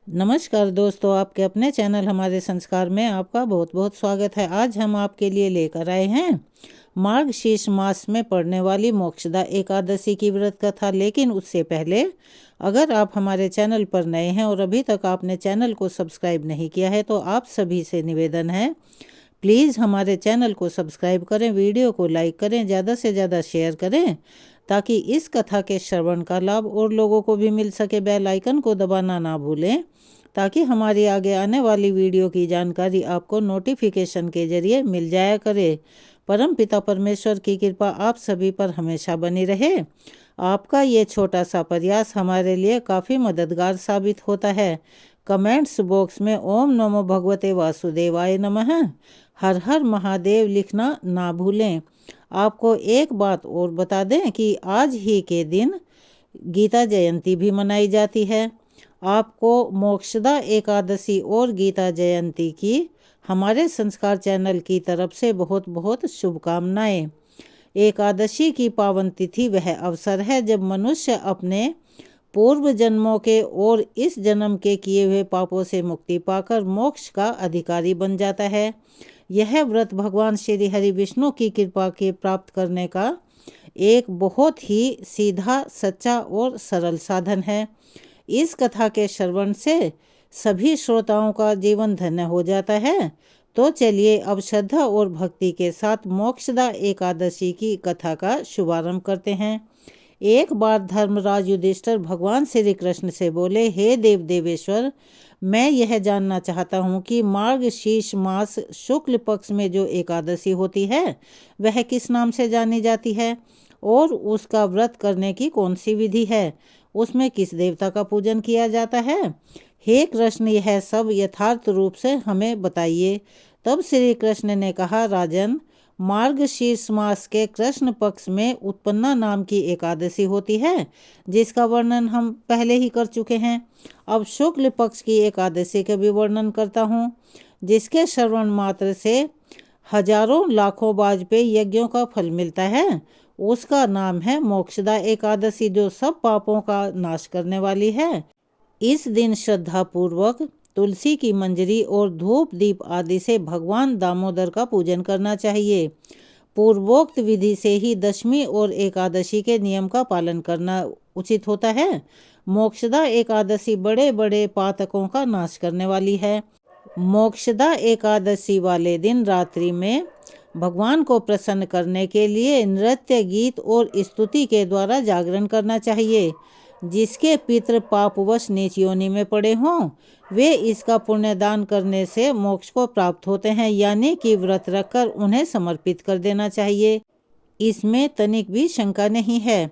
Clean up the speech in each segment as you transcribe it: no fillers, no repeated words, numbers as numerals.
नमस्कार दोस्तों, आपके अपने चैनल हमारे संस्कार में आपका बहुत बहुत स्वागत है। आज हम आपके लिए लेकर आए हैं मार्गशीर्ष मास में पड़ने वाली मोक्षदा एकादशी की व्रत कथा। लेकिन उससे पहले अगर आप हमारे चैनल पर नए हैं और अभी तक आपने चैनल को सब्सक्राइब नहीं किया है तो आप सभी से निवेदन है, प्लीज़ हमारे चैनल को सब्सक्राइब करें, वीडियो को लाइक करें, ज़्यादा से ज़्यादा शेयर करें ताकि इस कथा के श्रवण का लाभ और लोगों को भी मिल सके। बेल आइकन को दबाना ना भूलें ताकि हमारी आगे आने वाली वीडियो की जानकारी आपको नोटिफिकेशन के जरिए मिल जाया करे। परम पिता परमेश्वर की कृपा आप सभी पर हमेशा बनी रहे। आपका ये छोटा सा प्रयास हमारे लिए काफ़ी मददगार साबित होता है। कमेंट्स बॉक्स में ओम नमो भगवते वासुदेवाय नमः, हर हर महादेव लिखना ना भूलें। आपको एक बात और बता दें कि आज ही के दिन गीता जयंती भी मनाई जाती है। आपको मोक्षदा एकादशी और गीता जयंती की हमारे संस्कार चैनल की तरफ से बहुत बहुत शुभकामनाएं। एकादशी की पावन तिथि वह अवसर है जब मनुष्य अपने पूर्व जन्मों के और इस जन्म के किए हुए पापों से मुक्ति पाकर मोक्ष का अधिकारी बन जाता है। यह व्रत भगवान श्री हरि विष्णु की कृपा के प्राप्त करने का एक बहुत ही सीधा, सच्चा और सरल साधन है। इस कथा के श्रवण से सभी श्रोताओं का जीवन धन्य हो जाता है। तो चलिए अब श्रद्धा और भक्ति के साथ मोक्षदा एकादशी की कथा का शुभारंभ करते हैं। एक बार धर्मराज युधिष्ठिर भगवान श्री कृष्ण से बोले, हे देव देवेश्वर, मैं यह जानना चाहता हूँ कि मार्गशीर्ष मास शुक्ल पक्ष में जो एकादशी होती है वह किस नाम से जानी जाती है और उसका व्रत करने की कौन सी विधि है, उसमें किस देवता का पूजन किया जाता है। हे कृष्ण, यह सब यथार्थ रूप से हमें बताइए। तब श्री कृष्ण ने कहा, राजन, मार्गशीर्ष मास के कृष्ण पक्ष में उत्पन्ना नाम की एकादशी होती है जिसका वर्णन हम पहले ही कर चुके हैं। अब शुक्ल पक्ष की एकादशी का भी वर्णन करता हूँ जिसके श्रवण मात्र से हजारों लाखों वाजपेयी यज्ञों का फल मिलता है। उसका नाम है मोक्षदा एकादशी, जो सब पापों का नाश करने वाली है। इस दिन श्रद्धा पूर्वक तुलसी की मंजरी और धूप दीप आदि से भगवान दामोदर का पूजन करना चाहिए। पूर्वोक्त विधि से ही दशमी और एकादशी के नियम का पालन करना उचित होता है। मोक्षदा एकादशी बड़े बड़े पातकों का नाश करने वाली है। मोक्षदा एकादशी वाले दिन रात्रि में भगवान को प्रसन्न करने के लिए नृत्य, गीत और स्तुति के द्वारा जागरण करना चाहिए। जिसके पितृ पापवश नीच योनि में पड़े हों वे इसका पुण्य दान करने से मोक्ष को प्राप्त होते हैं, यानी कि व्रत रखकर उन्हें समर्पित कर देना चाहिए। इसमें तनिक भी शंका नहीं है।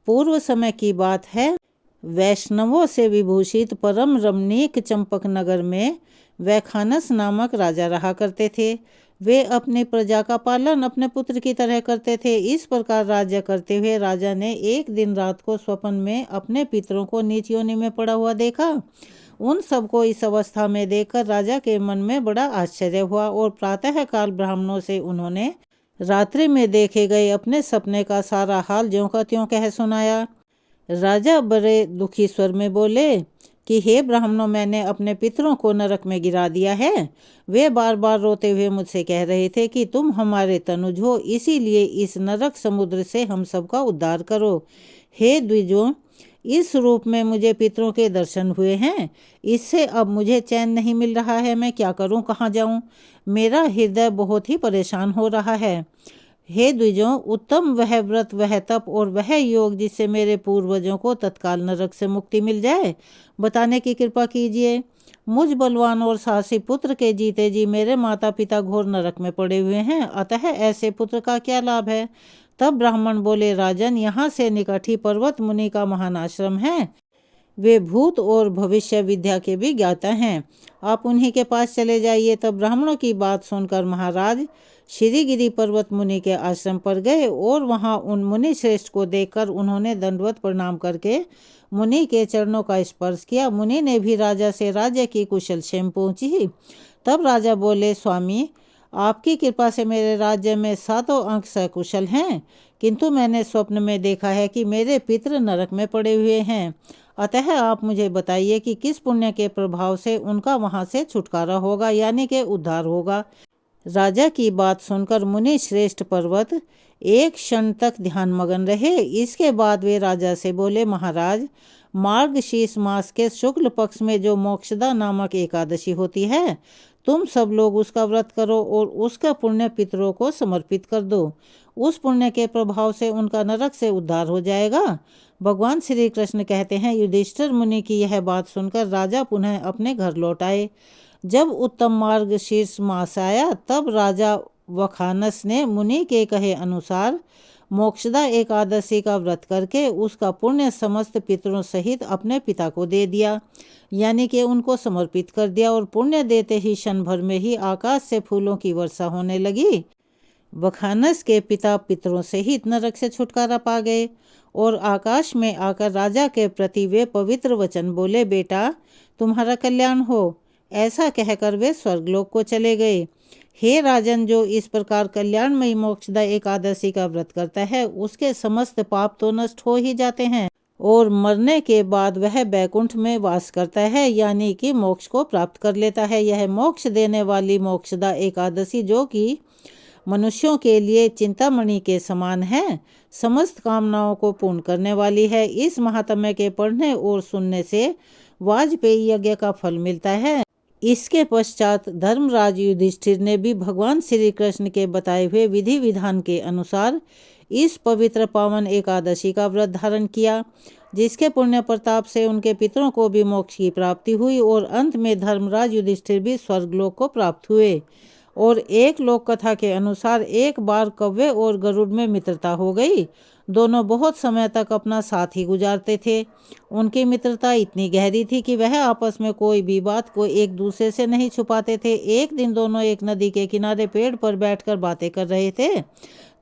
पूर्व समय की बात है, वैष्णवों से विभूषित परम रमणीक चंपक नगर में वैखानस नामक राजा रहा करते थे। वे अपनी प्रजा का पालन अपने पुत्र की तरह करते थे। इस प्रकार राज्य करते हुए राजा ने एक दिन रात को स्वप्न में अपने पितरों को नीच योनि में पड़ा हुआ देखा। उन सबको इस अवस्था में देखकर राजा के मन में बड़ा आश्चर्य हुआ और प्रातः काल ब्राह्मणों से उन्होंने रात्रि में देखे गए अपने सपने का सारा हाल ज्यों का त्यों कह सुनाया। राजा बड़े दुखी स्वर में बोले कि हे ब्राह्मणों, मैंने अपने पितरों को नरक में गिरा दिया है। वे बार बार रोते हुए मुझसे कह रहे थे कि तुम हमारे तनुज हो, इसीलिए इस नरक समुद्र से हम सबका उद्धार करो। हे द्विजों, इस रूप में मुझे पितरों के दर्शन हुए हैं, इससे अब मुझे चैन नहीं मिल रहा है। मैं क्या करूं, कहाँ जाऊं? मेरा हृदय बहुत ही परेशान हो रहा है। हे द्विजों, उत्तम वह व्रत, वह तप और वह योग जिससे मेरे पूर्वजों को तत्काल नरक से मुक्ति मिल जाए, बताने की कृपा कीजिए। मुझ बलवान और साहसी पुत्र के जीते जी मेरे माता पिता घोर नरक में पड़े हुए हैं, अतः ऐसे पुत्र का क्या लाभ है? तब ब्राह्मण बोले, राजन, यहाँ से निकट ही पर्वत मुनि का महान आश्रम है। वे भूत और भविष्य विद्या के भी ज्ञाता हैं, आप उन्हीं के पास चले जाइए। तब ब्राह्मणों की बात सुनकर महाराज श्रीगिरी पर्वत मुनि के आश्रम पर गए और वहां उन मुनि श्रेष्ठ को देखकर उन्होंने दंडवत प्रणाम करके मुनि के चरणों का स्पर्श किया। मुनि ने भी राजा से राज्य की कुशल क्षेम पूछी। तब राजा बोले, स्वामी, आपकी कृपा से मेरे राज्य में 7 अंक सकुशल हैं, किंतु मैंने स्वप्न में देखा है कि मेरे पितृ नरक में पड़े हुए हैं। अतः आप मुझे बताइए कि किस पुण्य के प्रभाव से उनका वहां से छुटकारा होगा, यानी कि उद्धार होगा। राजा की बात सुनकर मुनि श्रेष्ठ पर्वत एक क्षण तक ध्यानमग्न रहे। इसके बाद वे राजा से बोले, महाराज, मार्गशीर्ष मास के शुक्ल पक्ष में जो मोक्षदा नामक एकादशी होती है, तुम सब लोग उसका व्रत करो और उसका पुण्य पितरों को समर्पित कर दो। उस पुण्य के प्रभाव से उनका नरक से उद्धार हो जाएगा। भगवान श्री कृष्ण कहते हैं, युधिष्ठिर मुनि की यह बात सुनकर राजा पुनः अपने घर लौट आए। जब उत्तम मार्गशीर्ष मास आया, तब राजा वखानस ने मुनि के कहे अनुसार मोक्षदा एकादशी का व्रत करके उसका पुण्य समस्त पितरों सहित अपने पिता को दे दिया, यानी कि उनको समर्पित कर दिया। और पुण्य देते ही क्षण भर में ही आकाश से फूलों की वर्षा होने लगी। वखानस के पिता पितरों सहित नरक से छुटकारा पा गए और आकाश में आकर राजा के प्रति वे पवित्र वचन बोले, बेटा, तुम्हारा कल्याण हो। ऐसा कहकर वे स्वर्गलोक को चले गए। हे राजन, जो इस प्रकार कल्याणमयी मोक्षदा एकादशी का व्रत करता है, उसके समस्त पाप तो नष्ट हो ही जाते हैं और मरने के बाद वह बैकुंठ में वास करता है, यानी कि मोक्ष को प्राप्त कर लेता है। यह मोक्ष देने वाली मोक्षदा एकादशी, जो कि मनुष्यों के लिए चिंतामणि के समान है, समस्त कामनाओं को पूर्ण करने वाली है। इस महात्म्य के पढ़ने और सुनने से वाजपेयी यज्ञ का फल मिलता है। इसके पश्चात धर्मराज युधिष्ठिर ने भी भगवान श्री कृष्ण के बताए हुए विधि विधान के अनुसार इस पवित्र पावन एकादशी का व्रत धारण किया, जिसके पुण्य प्रताप से उनके पितरों को भी मोक्ष की प्राप्ति हुई और अंत में धर्मराज युधिष्ठिर भी स्वर्गलोक को प्राप्त हुए। और एक लोक कथा के अनुसार एक बार कौवे और गरुड़ में मित्रता हो गई। दोनों बहुत समय तक अपना साथ ही गुजारते थे। उनकी मित्रता इतनी गहरी थी कि वह आपस में कोई भी बात को एक दूसरे से नहीं छुपाते थे। एक दिन दोनों एक नदी के किनारे पेड़ पर बैठकर बातें कर रहे थे।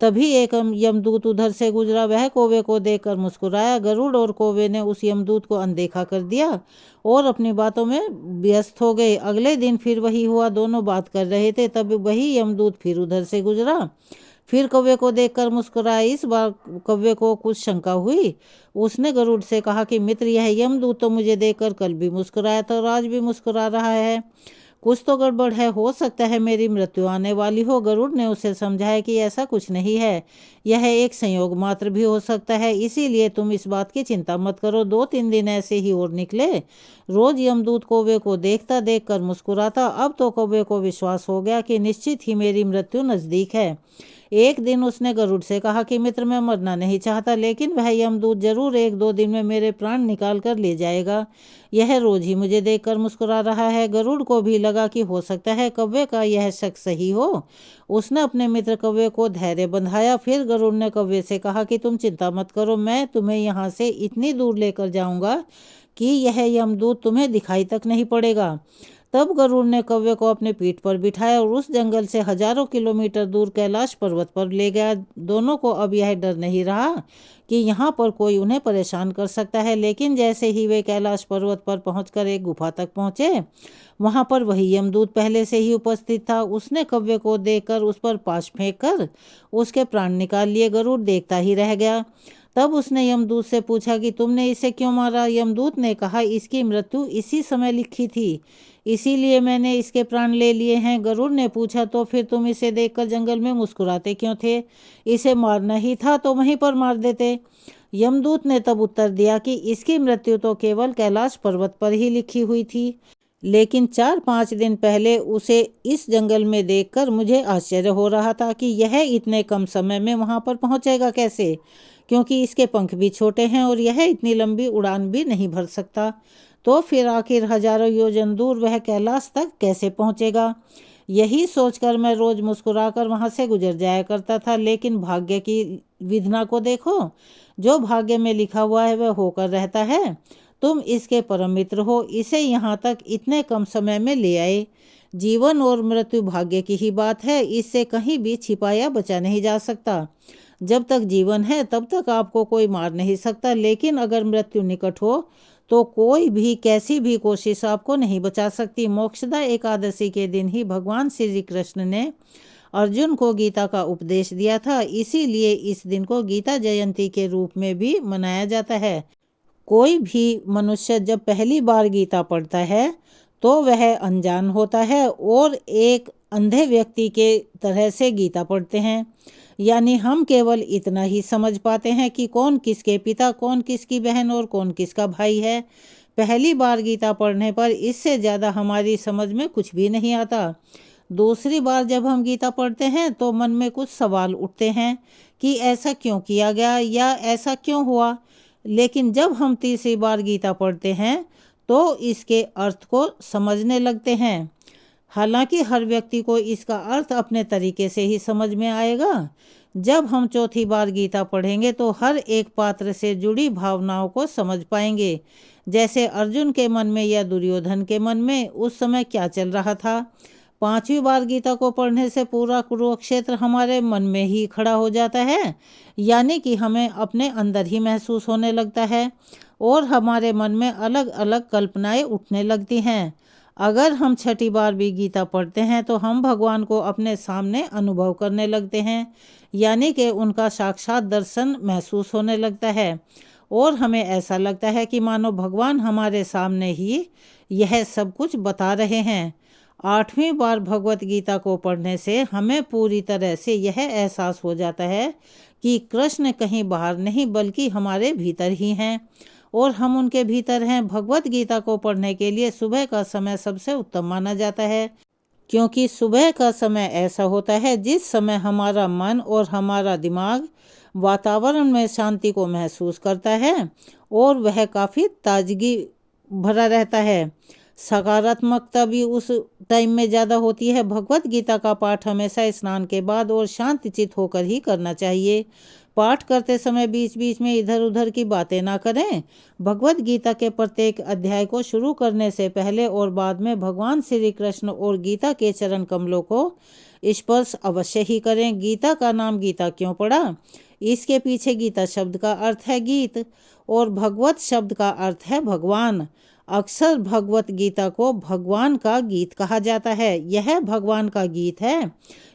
तभी एक यमदूत उधर से गुजरा। वह कौवे को देखकर मुस्कुराया। गरुड़ और कौवे ने उस यमदूत को अनदेखा कर दिया और अपनी बातों में व्यस्त हो गए। अगले दिन फिर वही हुआ। दोनों बात कर रहे थे, तब वही यमदूत फिर उधर से गुजरा। फिर कौवे को देखकर मुस्कुराया। इस बार कौवे को कुछ शंका हुई। उसने गरुड़ से कहा कि मित्र, यह यमदूत तो मुझे देखकर कल भी मुस्कुराया था और आज भी मुस्कुरा रहा है। कुछ तो गड़बड़ है, हो सकता है मेरी मृत्यु आने वाली हो। गरुड़ ने उसे समझाया कि ऐसा कुछ नहीं है, यह एक संयोग मात्र भी हो सकता है, इसीलिए तुम इस बात की चिंता मत करो। 2-3 दिन ऐसे ही और निकले। रोज यमदूत कौवे को देखता देखकर मुस्कुराता। अब तो कौवे को विश्वास हो गया कि निश्चित ही मेरी मृत्यु नजदीक है। एक दिन उसने गरुड़ से कहा कि मित्र, मैं मरना नहीं चाहता, लेकिन वह यमदूत जरूर 1-2 दिन में मेरे प्राण निकाल कर ले जाएगा। यह रोज ही मुझे देखकर मुस्कुरा रहा है। गरुड़ को भी लगा कि हो सकता है कौवे का यह शक सही हो। उसने अपने मित्र कौवे को धैर्य बंधाया। फिर गरुड़ ने कौवे से कहा कि तुम चिंता मत करो, मैं तुम्हें यहाँ से इतनी दूर लेकर जाऊंगा कि यह यमदूत तुम्हें दिखाई तक नहीं पड़ेगा। तब गरुड़ ने कौवे को अपने पीठ पर बिठाया और उस जंगल से हजारों किलोमीटर दूर कैलाश पर्वत पर ले गया। दोनों को अब यह डर नहीं रहा कि यहाँ पर कोई उन्हें परेशान कर सकता है। लेकिन जैसे ही वे कैलाश पर्वत पर पहुंचकर एक गुफा तक पहुंचे, वहां पर वही यमदूत पहले से ही उपस्थित था। उसने कौवे को देखकर उस पर पाश फेंक कर उसके प्राण निकाल लिए। गरुड़ देखता ही रह गया। तब उसने यमदूत से पूछा कि तुमने इसे क्यों मारा? यमदूत ने कहा, इसकी मृत्यु इसी समय लिखी थी, इसीलिए मैंने इसके प्राण ले लिए हैं। गरुड़ ने पूछा, तो फिर तुम इसे देखकर जंगल में मुस्कुराते क्यों थे? इसे मारना ही था तो वहीं पर मार देते। यमदूत ने तब उत्तर दिया कि इसकी मृत्यु तो केवल कैलाश पर्वत पर ही लिखी हुई थी, लेकिन 4-5 दिन पहले उसे इस जंगल में देखकर मुझे आश्चर्य हो रहा था कि यह इतने कम समय में वहां पर पहुंचेगा कैसे, क्योंकि इसके पंख भी छोटे हैं और यह इतनी लंबी उड़ान भी नहीं भर सकता। तो फिर आखिर हजारों योजन दूर वह कैलाश तक कैसे पहुंचेगा? यही सोचकर मैं रोज मुस्कुराकर वहां से गुजर जाया करता था। लेकिन भाग्य की विधना को देखो, जो भाग्य में लिखा हुआ है वह होकर रहता है। तुम इसके परम मित्र हो, इसे यहाँ तक इतने कम समय में ले आए। जीवन और मृत्यु भाग्य की ही बात है, इससे कहीं भी छिपाया बचा नहीं जा सकता। जब तक जीवन है तब तक आपको कोई मार नहीं सकता, लेकिन अगर मृत्यु निकट हो तो कोई भी कैसी भी कोशिश आपको नहीं बचा सकती। मोक्षदा एकादशी के दिन ही भगवान श्री कृष्ण ने अर्जुन को गीता का उपदेश दिया था, इसीलिए इस दिन को गीता जयंती के रूप में भी मनाया जाता है। कोई भी मनुष्य जब पहली बार गीता पढ़ता है तो वह अनजान होता है और एक अंधे व्यक्ति के तरह से गीता पढ़ते हैं। यानी हम केवल इतना ही समझ पाते हैं कि कौन किसके पिता, कौन किसकी बहन और कौन किसका भाई है। पहली बार गीता पढ़ने पर इससे ज़्यादा हमारी समझ में कुछ भी नहीं आता। दूसरी बार जब हम गीता पढ़ते हैं तो मन में कुछ सवाल उठते हैं कि ऐसा क्यों किया गया या ऐसा क्यों हुआ। लेकिन जब हम तीसरी बार गीता पढ़ते हैं तो इसके अर्थ को समझने लगते हैं। हालांकि हर व्यक्ति को इसका अर्थ अपने तरीके से ही समझ में आएगा। जब हम चौथी बार गीता पढ़ेंगे तो हर एक पात्र से जुड़ी भावनाओं को समझ पाएंगे, जैसे अर्जुन के मन में या दुर्योधन के मन में उस समय क्या चल रहा था। पांचवी बार गीता को पढ़ने से पूरा कुरुक्षेत्र हमारे मन में ही खड़ा हो जाता है, यानी कि हमें अपने अंदर ही महसूस होने लगता है और हमारे मन में अलग अलग कल्पनाएं उठने लगती हैं। अगर हम छठी बार भी गीता पढ़ते हैं तो हम भगवान को अपने सामने अनुभव करने लगते हैं, यानी कि उनका साक्षात दर्शन महसूस होने लगता है और हमें ऐसा लगता है कि मानो भगवान हमारे सामने ही यह सब कुछ बता रहे हैं। आठवीं बार भगवत गीता को पढ़ने से हमें पूरी तरह से यह एहसास हो जाता है कि कृष्ण कहीं बाहर नहीं बल्कि हमारे भीतर ही हैं और हम उनके भीतर हैं। भगवत गीता को पढ़ने के लिए सुबह का समय सबसे उत्तम माना जाता है, क्योंकि सुबह का समय ऐसा होता है जिस समय हमारा मन और हमारा दिमाग वातावरण में शांति को महसूस करता है और वह काफ़ी ताजगी भरा रहता है। सकारात्मकता भी उस टाइम में ज़्यादा होती है। भगवत गीता का पाठ हमेशा स्नान के बाद और शांतचित्त होकर ही करना चाहिए। पाठ करते समय बीच बीच में इधर उधर की बातें ना करें। भगवत गीता के प्रत्येक अध्याय को शुरू करने से पहले और बाद में भगवान श्री कृष्ण और गीता के चरण कमलों को स्पर्श अवश्य ही करें। गीता का नाम गीता क्यों पड़ा? इसके पीछे गीता शब्द का अर्थ है गीत और भगवत शब्द का अर्थ है भगवान। अक्सर भगवत गीता को भगवान का गीत कहा जाता है। यह भगवान का गीत है,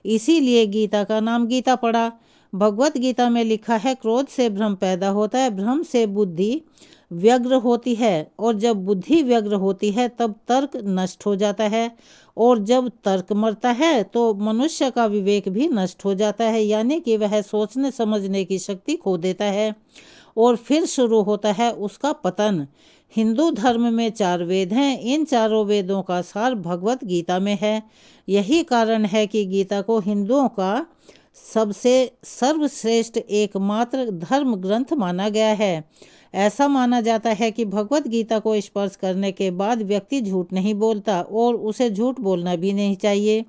इसीलिए गीता का नाम गीता पड़ा। भगवत गीता में लिखा है, क्रोध से भ्रम पैदा होता है, भ्रम से बुद्धि व्यग्र होती है और जब बुद्धि व्यग्र होती है तब तर्क नष्ट हो जाता है और जब तर्क मरता है तो मनुष्य का विवेक भी नष्ट हो जाता है, यानी कि वह सोचने समझने की शक्ति खो देता है और फिर शुरू होता है उसका पतन। हिंदू धर्म में 4 वेद हैं। इन चारों वेदों का सार भगवत गीता में है। यही कारण है कि गीता को हिंदुओं का सबसे सर्वश्रेष्ठ एकमात्र धर्म ग्रंथ माना गया है। ऐसा माना जाता है कि भगवत गीता को स्पर्श करने के बाद व्यक्ति झूठ नहीं बोलता और उसे झूठ बोलना भी नहीं चाहिए।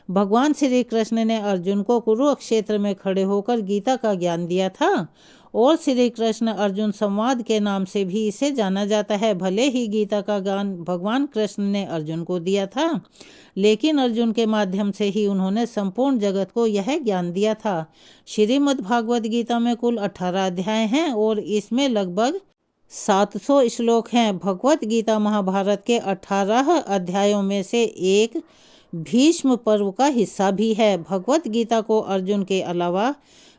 भगवान श्री कृष्ण ने अर्जुन को कुरुक्षेत्र में खड़े होकर गीता का ज्ञान दिया था और श्री कृष्ण अर्जुन संवाद के नाम से भी इसे जाना जाता है। भले ही गीता का ज्ञान भगवान कृष्ण ने अर्जुन को दिया था, लेकिन अर्जुन के माध्यम से ही उन्होंने संपूर्ण जगत को यह ज्ञान दिया था। श्रीमद् भागवत गीता में कुल 18 अध्याय हैं और इसमें लगभग 700 श्लोक हैं। भगवत गीता महाभारत के 18 अध्यायों में से एक भीष्म पर्व का हिस्सा भी है। भगवत गीता को अर्जुन के अलावा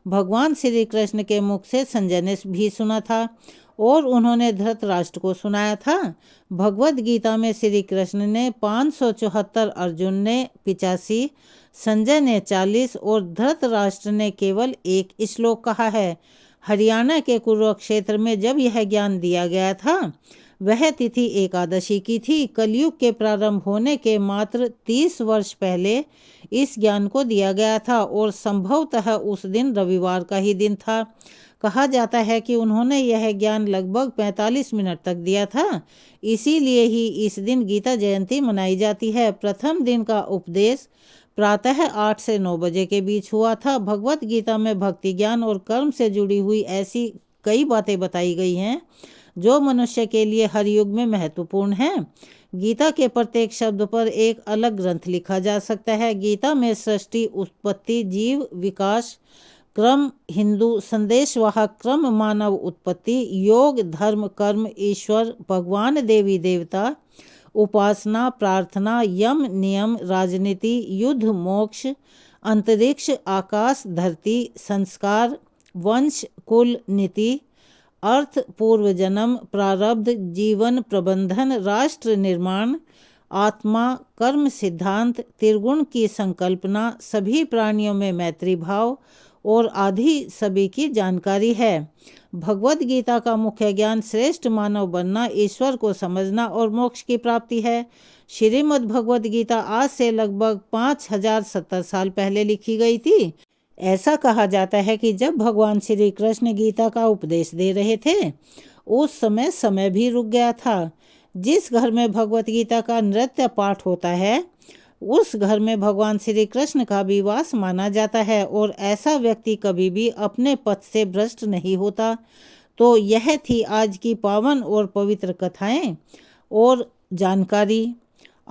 भगवान श्री कृष्ण के मुख से संजय ने भी सुना था और उन्होंने धृतराष्ट्र को सुनाया था। भगवत गीता में श्री कृष्ण ने 574, अर्जुन ने 85, संजय ने 40 और धृतराष्ट्र ने केवल 1 श्लोक कहा है। हरियाणा के कुरुक्षेत्र में जब यह ज्ञान दिया गया था वह तिथि एकादशी की थी। कलयुग के प्रारंभ होने के मात्र 30 वर्ष पहले इस ज्ञान को दिया गया था और संभवतः उस दिन रविवार का ही दिन था। कहा जाता है कि उन्होंने यह ज्ञान लगभग 45 मिनट तक दिया था, इसीलिए ही इस दिन गीता जयंती मनाई जाती है। प्रथम दिन का उपदेश प्रातः 8 से 9 बजे के बीच हुआ था। भगवत गीता में भक्ति, ज्ञान और कर्म से जुड़ी हुई ऐसी कई बातें बताई गई हैं जो मनुष्य के लिए हर युग में महत्वपूर्ण है। गीता के प्रत्येक शब्द पर एक अलग ग्रंथ लिखा जा सकता है। गीता में सृष्टि, उत्पत्ति, जीव विकास क्रम, हिंदू संदेशवाहक क्रम, मानव उत्पत्ति, योग, धर्म, कर्म, ईश्वर, भगवान, देवी देवता, उपासना, प्रार्थना, यम नियम, राजनीति, युद्ध, मोक्ष, अंतरिक्ष, आकाश, धरती, संस्कार, वंश, कुल, नीति, अर्थ, पूर्व जन्म, प्रारब्ध, जीवन प्रबंधन, राष्ट्र निर्माण, आत्मा, कर्म सिद्धांत, त्रिगुण की संकल्पना, सभी प्राणियों में मैत्री भाव और आदि सभी की जानकारी है। भगवत गीता का मुख्य ज्ञान श्रेष्ठ मानव बनना, ईश्वर को समझना और मोक्ष की प्राप्ति है। श्रीमद् भगवत गीता आज से लगभग 5070 साल पहले लिखी गई थी। ऐसा कहा जाता है कि जब भगवान श्री कृष्ण गीता का उपदेश दे रहे थे उस समय भी रुक गया था। जिस घर में भगवत गीता का नृत्य पाठ होता है उस घर में भगवान श्री कृष्ण का भी वास माना जाता है और ऐसा व्यक्ति कभी भी अपने पथ से भ्रष्ट नहीं होता। तो यह थी आज की पावन और पवित्र कथाएं और जानकारी।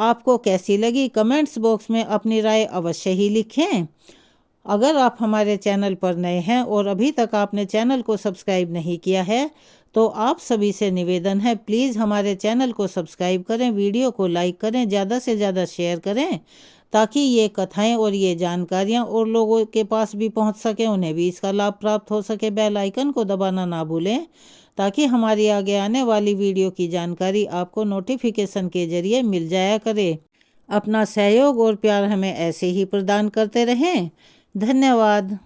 आपको कैसी लगी कमेंट्स बॉक्स में अपनी राय अवश्य ही लिखें। अगर आप हमारे चैनल पर नए हैं और अभी तक आपने चैनल को सब्सक्राइब नहीं किया है तो आप सभी से निवेदन है प्लीज़ हमारे चैनल को सब्सक्राइब करें, वीडियो को लाइक करें, ज़्यादा से ज़्यादा शेयर करें ताकि ये कथाएं और ये जानकारियां और लोगों के पास भी पहुंच सके, उन्हें भी इसका लाभ प्राप्त हो सके। बेल आइकन को दबाना ना भूलें ताकि हमारी आगे आने वाली वीडियो की जानकारी आपको नोटिफिकेशन के जरिए मिल जाया करे। अपना सहयोग और प्यार हमें ऐसे ही प्रदान करते रहें। धन्यवाद।